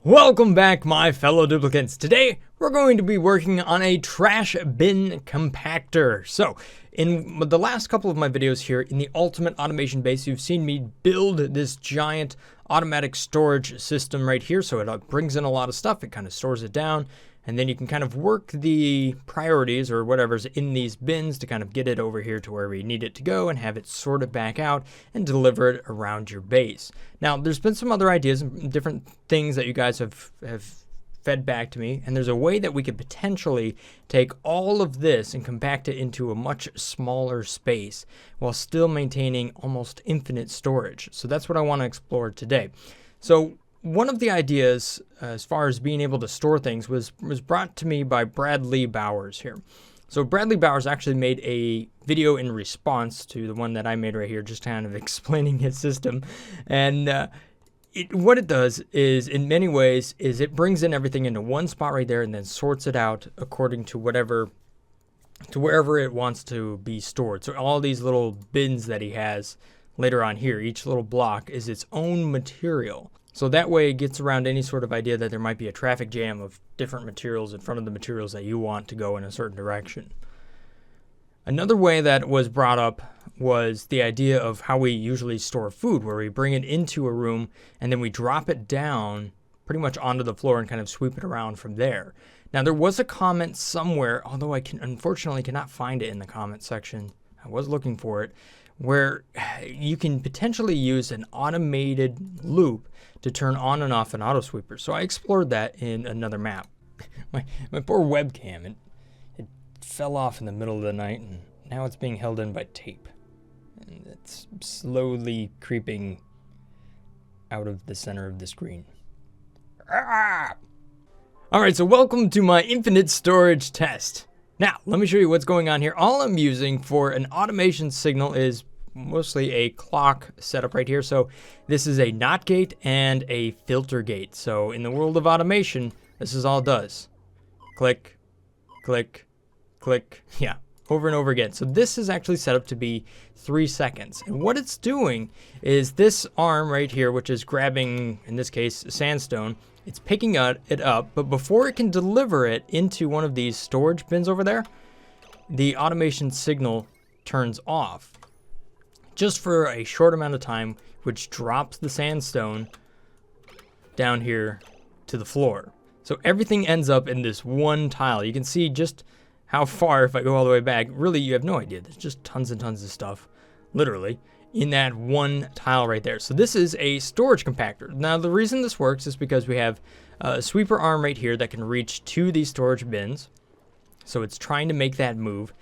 Welcome back, my fellow duplicants. Today, we're going to be working on a trash bin compactor. So, in the last couple of my videos here in the Ultimate Automation base, you've seen me build this giant automatic storage system right here. So it brings in a lot of stuff, it kind of stores it down, and then you can kind of work the priorities or whatever's in these bins to kind of get it over here to wherever you need it to go and have it sort it back out and deliver it around your base. Now, there's been some other ideas and different things that you guys have fed back to me, and there's a way that we could potentially take all of this and compact it into a much smaller space while still maintaining almost infinite storage. So that's what I want to explore today. So one of the ideas as far as being able to store things was brought to me by Bradley Bowers here. So Bradley Bowers actually made a video in response to the one that I made right here, just kind of explaining his system. And what it does is, in many ways, is it brings in everything into one spot right there and then sorts it out according to wherever it wants to be stored. So all these little bins that he has later on here, each little block is its own material. So that way it gets around any sort of idea that there might be a traffic jam of different materials in front of the materials that you want to go in a certain direction. Another way that was brought up was the idea of how we usually store food, where we bring it into a room and then we drop it down pretty much onto the floor and kind of sweep it around from there. Now, there was a comment somewhere, although I unfortunately cannot find it in the comment section. I was looking for it, where you can potentially use an automated loop to turn on and off an auto sweeper. So I explored that in another map. my poor webcam, it fell off in the middle of the night, and now it's being held in by tape. And it's slowly creeping out of the center of the screen. Ah! All right, so welcome to my infinite storage test. Now, let me show you what's going on here. All I'm using for an automation signal is mostly a clock setup right here. So this is a NOT gate and a filter gate. So in the world of automation, this is all it does. Click, click, click. Yeah, over and over again. So this is actually set up to be 3 seconds. And what it's doing is this arm right here, which is grabbing, in this case, sandstone, it's picking it up, but before it can deliver it into one of these storage bins over there, the automation signal turns off just for a short amount of time, which drops the sandstone down here to the floor. So everything ends up in this one tile. You can see just how far, if I go all the way back, really you have no idea. There's just tons and tons of stuff, literally, in that one tile right there. So this is a storage compactor. Now, the reason this works is because we have a sweeper arm right here that can reach to these storage bins. So it's trying to make that move,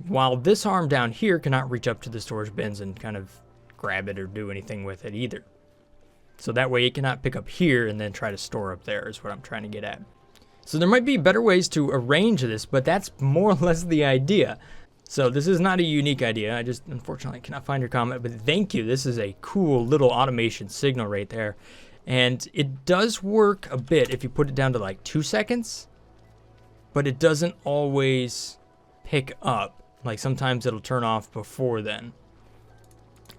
while this arm down here cannot reach up to the storage bins and kind of grab it or do anything with it either. So that way it cannot pick up here and then try to store up there is what I'm trying to get at. So there might be better ways to arrange this, but that's more or less the idea. So this is not a unique idea. I just unfortunately cannot find your comment, but thank you. This is a cool little automation signal right there. And it does work a bit if you put it down to like 2 seconds, but it doesn't always pick up. Like sometimes it'll turn off before then.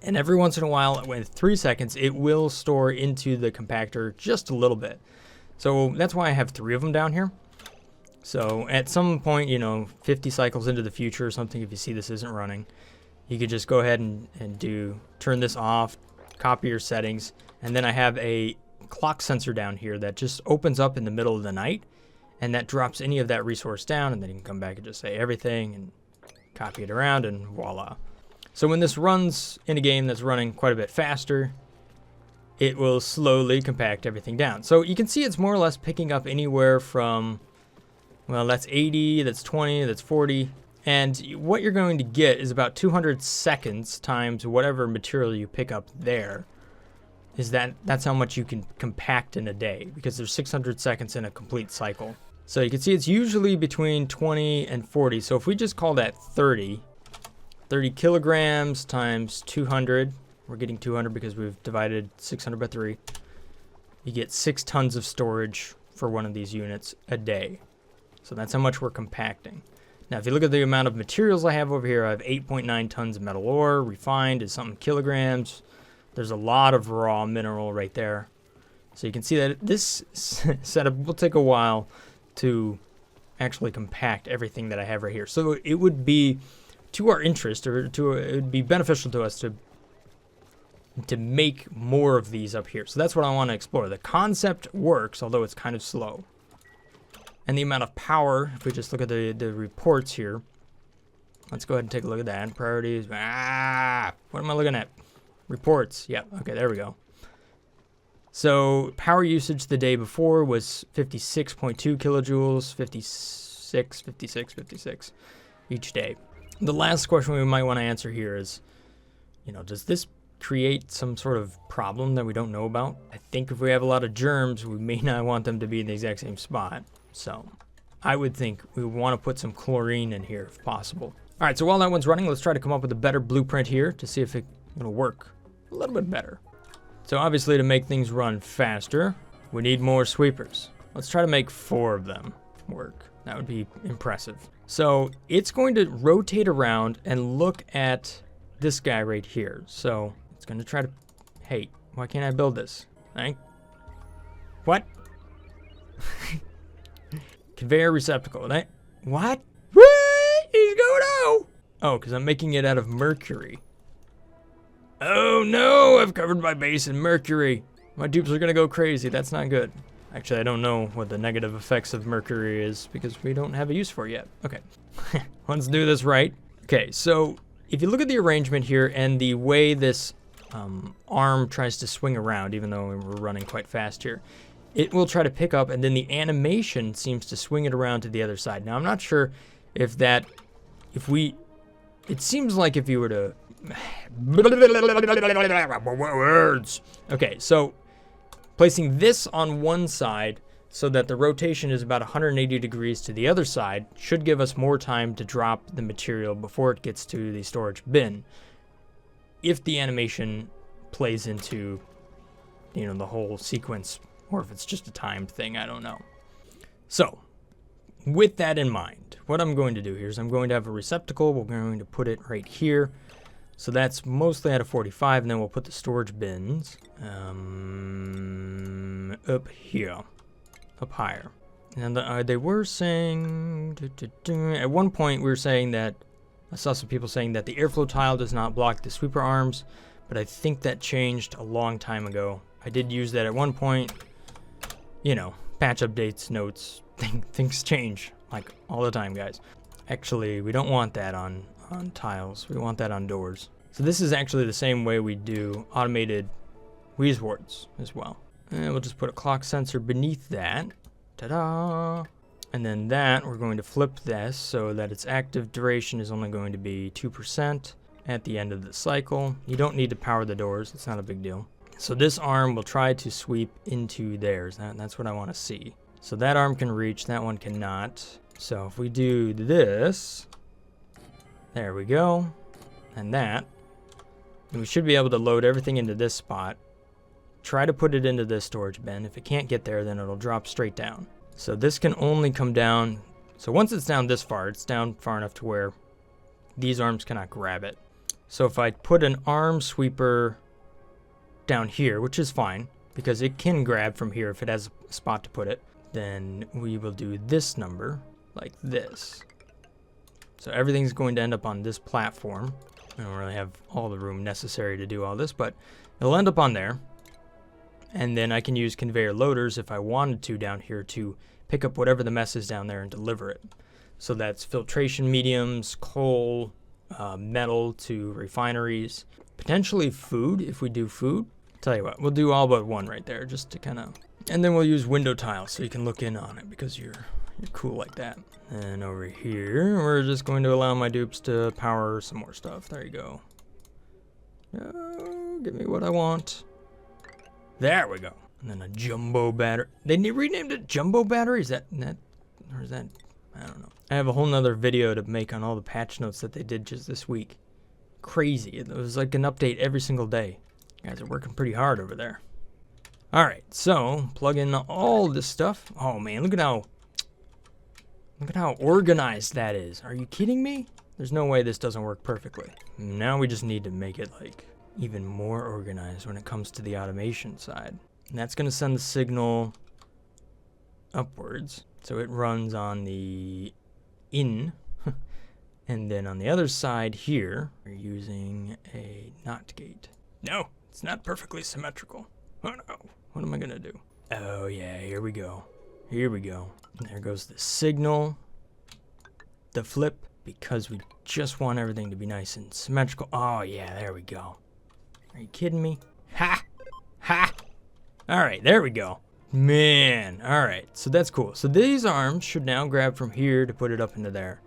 And every once in a while, with 3 seconds, it will store into the compactor just a little bit. So that's why I have 3 of them down here. So at some point, 50 cycles into the future or something, if you see this isn't running, you could just go ahead and turn this off, copy your settings, and then I have a clock sensor down here that just opens up in the middle of the night, and that drops any of that resource down, and then you can come back and just say everything and copy it around, and voila. So when this runs in a game that's running quite a bit faster, it will slowly compact everything down. So you can see it's more or less picking up anywhere from, well, that's 80, that's 20, that's 40. And what you're going to get is about 200 seconds times whatever material you pick up there. That's how much you can compact in a day, because there's 600 seconds in a complete cycle. So you can see it's usually between 20 and 40. So if we just call that 30 kilograms times 200, we're getting 200 because we've divided 600 by 3. You get 6 tons of storage for one of these units a day. So that's how much we're compacting. Now, if you look at the amount of materials I have over here, I have 8.9 tons of metal ore. Refined is something kilograms. There's a lot of raw mineral right there. So you can see that this setup will take a while to actually compact everything that I have right here. So it would be to our interest, or it would be beneficial to us to make more of these up here. So that's what I want to explore. The concept works, although it's kind of slow. And the amount of power, if we just look at the reports here, let's go ahead and take a look at that. Priorities, what am I looking at? Reports, yeah, okay, there we go. So power usage the day before was 56.2 kilojoules, 56 each day. The last question we might want to answer here is, you know, does this create some sort of problem that we don't know about? I think if we have a lot of germs, we may not want them to be in the exact same spot. So I would think we want to put some chlorine in here if possible. All right, so while that one's running, let's try to come up with a better blueprint here to see if it'll work a little bit better. So obviously, to make things run faster, we need more sweepers. Let's try to make 4 of them work. That would be impressive. So it's going to rotate around and look at this guy right here. So it's going to try to, hey, why can't I build this? What? Conveyor receptacle. What? He's going out. Oh, because I'm making it out of mercury. Oh no, I've covered my base in mercury. My dupes are gonna go crazy. That's not good. Actually, I don't know what the negative effects of mercury is because we don't have a use for it yet. Okay, let's do this right. Okay, so if you look at the arrangement here and the way this arm tries to swing around, even though we're running quite fast here, it will try to pick up, and then the animation seems to swing it around to the other side. Now, I'm not sure if it seems like if you were to, words. Okay, so placing this on one side so that the rotation is about 180 degrees to the other side should give us more time to drop the material before it gets to the storage bin. If the animation plays into, you know, the whole sequence, or if it's just a timed thing, I don't know. So, with that in mind, what I'm going to do here is I'm going to have a receptacle. We're going to put it right here. So that's mostly at a 45, and then we'll put the storage bins up here, up higher. And they were saying, at one point we were saying that, I saw some people saying that the airflow tile does not block the sweeper arms, but I think that changed a long time ago. I did use that at one point. You know, patch updates, notes, things change, like all the time, guys. Actually, we don't want that on tiles. We want that on doors. So this is actually the same way we do automated wheeze wards as well. And we'll just put a clock sensor beneath that. Ta-da! And then that, we're going to flip this so that its active duration is only going to be 2% at the end of the cycle. You don't need to power the doors. It's not a big deal. So this arm will try to sweep into theirs. That's what I want to see. So that arm can reach, that one cannot. So if we do this, there we go, and that, we should be able to load everything into this spot. Try to put it into this storage bin. If it can't get there, then it'll drop straight down. So this can only come down, so once it's down this far, it's down far enough to where these arms cannot grab it. So if I put an arm sweeper down here, which is fine, because it can grab from here if it has a spot to put it, then we will do this number like this. So everything's going to end up on this platform. I don't really have all the room necessary to do all this, but it'll end up on there. And then I can use conveyor loaders if I wanted to down here to pick up whatever the mess is down there and deliver it. So that's filtration mediums, coal, metal to refineries, potentially food if we do food. Tell you what, we'll do all but one right there just to kind of, and then we'll use window tiles so you can look in on it because you're cool like that. And over here, we're just going to allow my dupes to power some more stuff. There you go. Oh, give me what I want. There we go. And then a jumbo battery. They renamed it jumbo battery? Is that, or is that, I don't know. I have a whole nother video to make on all the patch notes that they did just this week. Crazy. It was like an update every single day. You guys are working pretty hard over there. All right, so plug in all this stuff. Oh man, look at how organized that is. Are you kidding me? There's no way this doesn't work perfectly. Now we just need to make it like even more organized when it comes to the automation side. And that's going to send the signal upwards. So it runs on the in. And then on the other side here, we're using a NOT gate. No, it's not perfectly symmetrical. Oh no, what am I gonna do? Oh yeah, here we go. Here we go. And there goes the signal, the flip, because we just want everything to be nice and symmetrical. Oh yeah, there we go. Are you kidding me? Ha! Ha! All right, there we go. Man, all right, so that's cool. So these arms should now grab from here to put it up into there.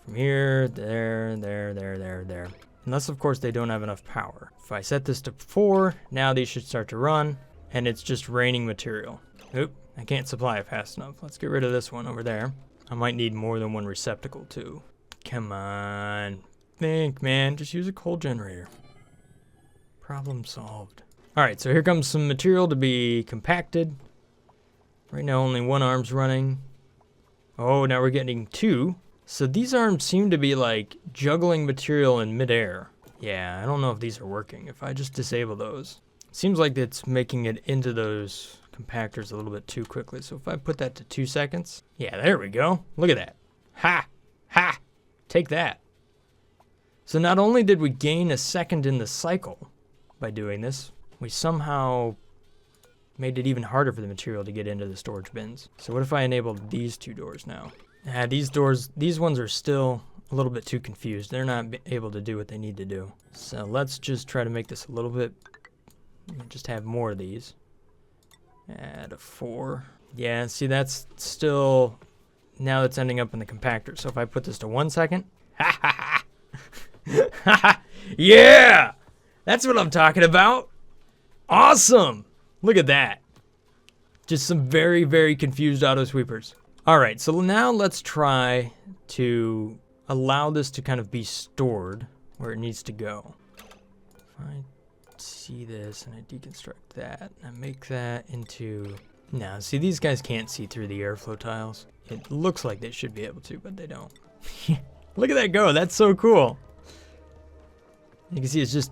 From here, there, there. Unless, of course, they don't have enough power. If I set this to 4, now these should start to run, and it's just raining material. Oop, I can't supply it fast enough. Let's get rid of this one over there. I might need more than one receptacle, too. Come on. Think, man. Just use a coal generator. Problem solved. All right, so here comes some material to be compacted. Right now, only one arm's running. Oh, now we're getting 2. So these arms seem to be like juggling material in midair. Yeah, I don't know if these are working. If I just disable those, seems like it's making it into those compactors a little bit too quickly. So if I put that to 2 seconds, yeah, there we go. Look at that. Ha! Ha! Take that. So not only did we gain a second in the cycle by doing this, we somehow made it even harder for the material to get into the storage bins. So what if I enabled these 2 doors now? These ones are still a little bit too confused. They're not able to do what they need to do. So let's just try to make this a little bit, just have more of these. Add a 4. Yeah, see, that's still, now it's ending up in the compactor. So if I put this to 1 second, ha ha ha, yeah, that's what I'm talking about. Awesome. Look at that. Just some very, very confused auto sweepers. All right, so now let's try to allow this to kind of be stored where it needs to go. If I see this and I deconstruct that, and I make that into... Now, see, these guys can't see through the airflow tiles. It looks like they should be able to, but they don't. Look at that go, that's so cool. You can see it's just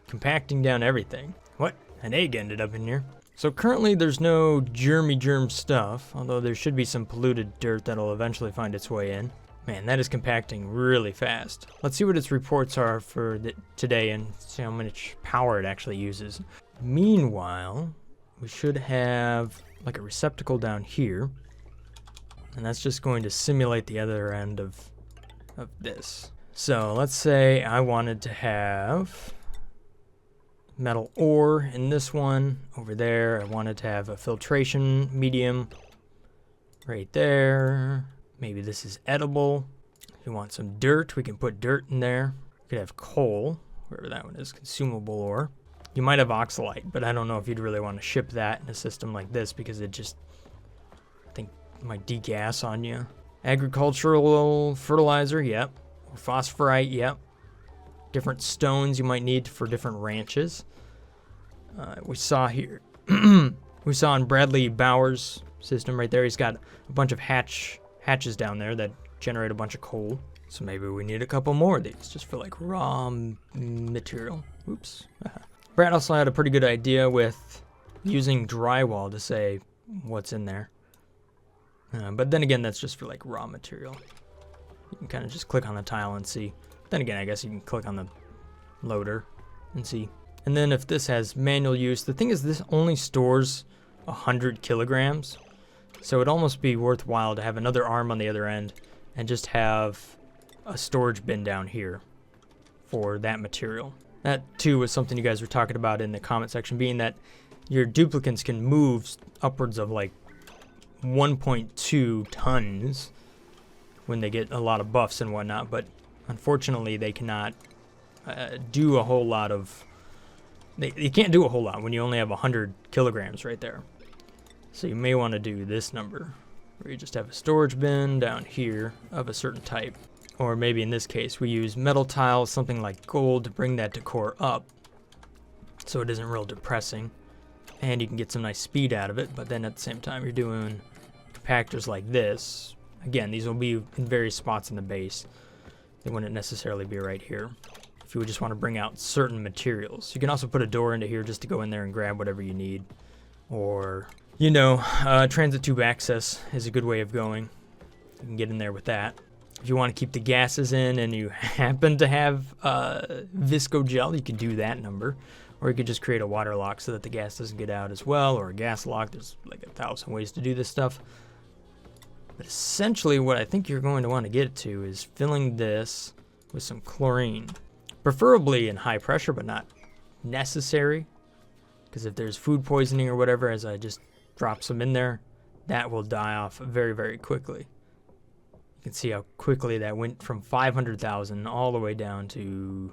compacting down everything. What? An egg ended up in here. So currently there's no germ stuff, although there should be some polluted dirt that'll eventually find its way in. Man, that is compacting really fast. Let's see what its reports are for today and see how much power it actually uses. Meanwhile, we should have like a receptacle down here, and that's just going to simulate the other end of this. So let's say I wanted to have metal ore in this one. Over there, I wanted to have a filtration medium right there. Maybe this is edible. If you want some dirt, we can put dirt in there. We could have coal, wherever that one is, consumable ore. You might have oxalite, but I don't know if you'd really want to ship that in a system like this because it just, I think, might degas on you. Agricultural fertilizer, yep. Or phosphorite, yep. Different stones you might need for different ranches. We saw here, we saw in Bradley Bauer's system right there, he's got a bunch of hatches down there that generate a bunch of coal. So maybe we need a couple more of these just for like raw material. Oops. Brad also had a pretty good idea with using drywall to say what's in there. But then again, that's just for like raw material. You can kind of just click on the tile and see. Then again, I guess you can click on the loader and see. And then if this has manual use, the thing is this only stores 100 kilograms. So it'd almost be worthwhile to have another arm on the other end and just have a storage bin down here for that material. That too was something you guys were talking about in the comment section, being that your duplicants can move upwards of like 1.2 tons when they get a lot of buffs and whatnot, but unfortunately they cannot do a whole lot of, they can't do a whole lot when you only have 100 kilograms right there. So you may want to do this number, where you just have a storage bin down here of a certain type. Or maybe in this case, we use metal tiles, something like gold, to bring that decor up, so it isn't real depressing. And you can get some nice speed out of it, but then at the same time, you're doing compactors like this. Again, these will be in various spots in the base. They wouldn't necessarily be right here. if you would just want to bring out certain materials. You can also put a door into here just to go in there and grab whatever you need. Or, you know, transit tube access is a good way of going. You can get in there with that. If you want to keep the gases in and you happen to have visco gel, you can do that number. Or you could just create a water lock so that the gas doesn't get out as well, or a gas lock. There's like 1,000 ways to do this stuff. But essentially what I think you're going to want to get to is filling this with some chlorine. Preferably in high pressure, but not necessary. Because if there's food poisoning or whatever, as I just drop some in there, that will die off very, very quickly. You can see how quickly that went from 500,000 all the way down to,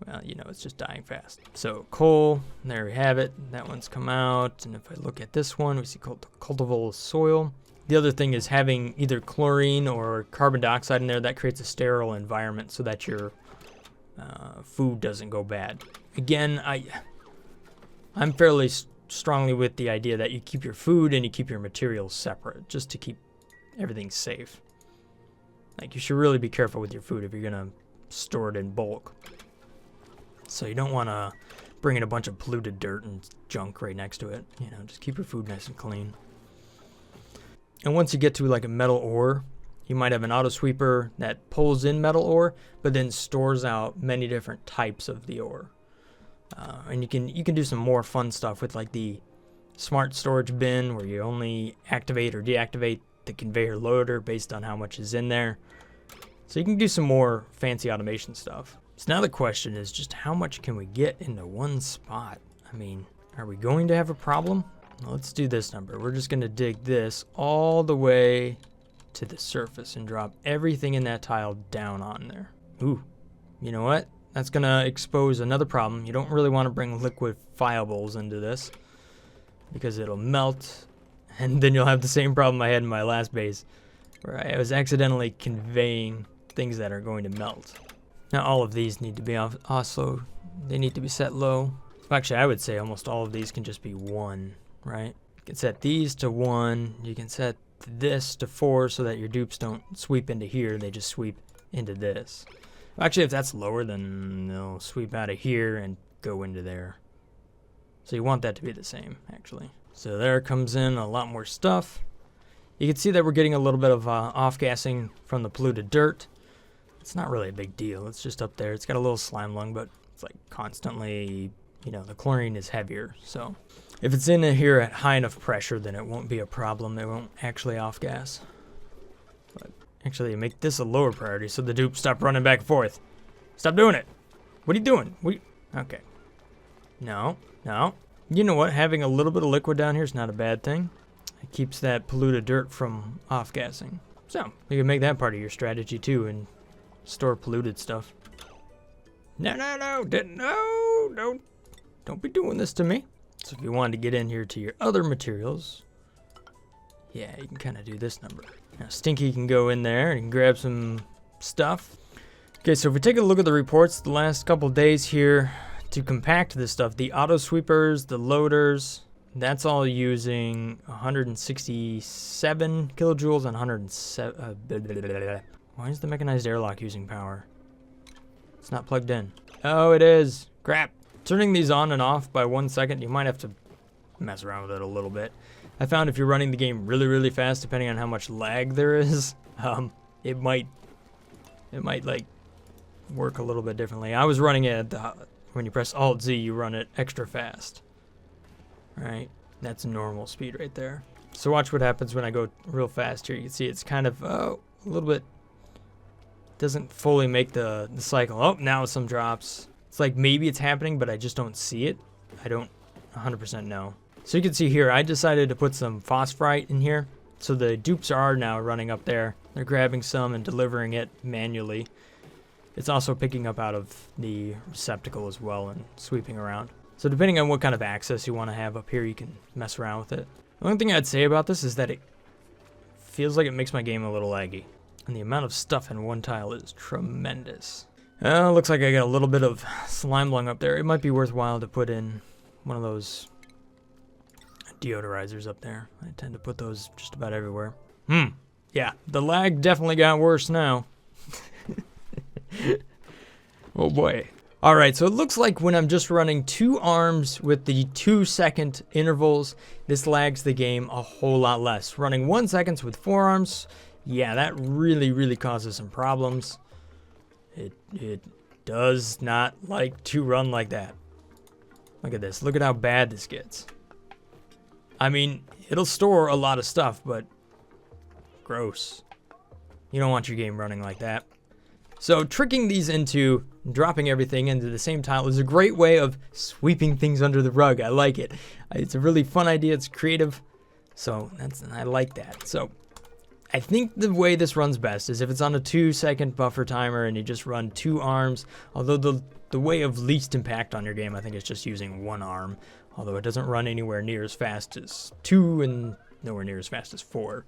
well, you know, it's just dying fast. So coal, there we have it. That one's come out. And if I look at this one, we see cultivable soil. The other thing is having either chlorine or carbon dioxide in there. That creates a sterile environment so that your food doesn't go bad. Again, I'm fairly strongly with the idea that you keep your food and you keep your materials separate just to keep everything safe. Like, you should really be careful with your food if you're going to store it in bulk. So you don't want to bring in a bunch of polluted dirt and junk right next to it. You know, just keep your food nice and clean. And once you get to like a metal ore, you might have an auto sweeper that pulls in metal ore, but then stores out many different types of the ore. And you can do some more fun stuff with like the smart storage bin, where you only activate or deactivate the conveyor loader based on how much is in there. So you can do some more fancy automation stuff. So now the question is just how much can we get into one spot? I mean, are we going to have a problem? Well, let's do this number. We're just going to dig this all the way to the surface and drop everything in that tile down on there. Ooh, you know what? That's going to expose another problem. You don't really want to bring liquefiables into this because it'll melt, and then you'll have the same problem I had in my last base where I was accidentally conveying things that are going to melt. Now all of these need to be also, they need to be set low. Actually, I would say almost all of these can just be 1, right? You can set these to 1. You can set this to 4 so that your dupes don't sweep into here. They just sweep into this. Actually, if that's lower, then they'll sweep out of here and go into there. So you want that to be the same, actually. So there comes in a lot more stuff. You can see that we're getting a little bit of off-gassing from the polluted dirt. It's not really a big deal. It's just up there. It's got a little slime lung, but it's like constantly, you know, the chlorine is heavier. So if it's in here at high enough pressure, then it won't be a problem. It won't actually off-gas. But actually, make this a lower priority so the dupes stop running back and forth. Stop doing it. What are you doing? Okay. No. You know what? Having a little bit of liquid down here is not a bad thing. It keeps that polluted dirt from off-gassing. So you can make that part of your strategy too and store polluted stuff. No, don't be doing this to me. So if you wanted to get in here to your other materials, yeah, you can kind of do this number. Now Stinky can go in there and grab some stuff. Okay, so if we take a look at the reports the last couple days here, to compact this stuff, the auto sweepers, the loaders, that's all using 167 kilojoules and 107. Why is the mechanized airlock using power? It's not plugged in. Oh, it is. Crap. Turning these on and off by 1 second, you might have to mess around with it a little bit. I found if you're running the game really, really fast, depending on how much lag there is, it might like work a little bit differently. I was running it at the, when you press Alt-Z, you run it extra fast. Right? That's normal speed right there. So watch what happens when I go real fast here. You can see it's kind of a little bit, doesn't fully make the cycle. Oh, now some drops. It's like maybe it's happening, but I just don't see it. I don't 100% know. So you can see here, I decided to put some phosphorite in here. So the dupes are now running up there. They're grabbing some and delivering it manually. It's also picking up out of the receptacle as well and sweeping around. So depending on what kind of access you want to have up here, you can mess around with it. The only thing I'd say about this is that it feels like it makes my game a little laggy. And the amount of stuff in one tile is tremendous. Looks like I got a little bit of slime lung up there. It might be worthwhile to put in one of those deodorizers up there. I tend to put those just about everywhere. Yeah, the lag definitely got worse now. Oh boy. All right, so it looks like when I'm just running 2 arms with the 2-second intervals, this lags the game a whole lot less. Running 1 second with 4 arms, yeah, that really causes some problems. It does not like to run like that. Look at this. Look at how bad this gets. I mean, it'll store a lot of stuff, but gross. You don't want your game running like that. So tricking these into dropping everything into the same tile is a great way of sweeping things under the rug. I like it. It's a really fun idea. It's creative. So I like that. So I think the way this runs best is if it's on a 2-second buffer timer and you just run 2 arms. Although the way of least impact on your game, I think, is just using 1 arm. Although it doesn't run anywhere near as fast as 2 and nowhere near as fast as 4.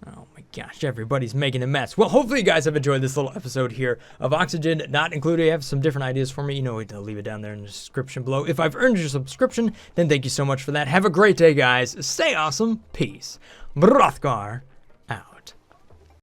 Oh my gosh, everybody's making a mess. Well, hopefully you guys have enjoyed this little episode here of Oxygen Not Included. You have some different ideas for me. You know what, I'll leave it down there in the description below. If I've earned your subscription, then thank you so much for that. Have a great day, guys. Stay awesome. Peace. Brothgar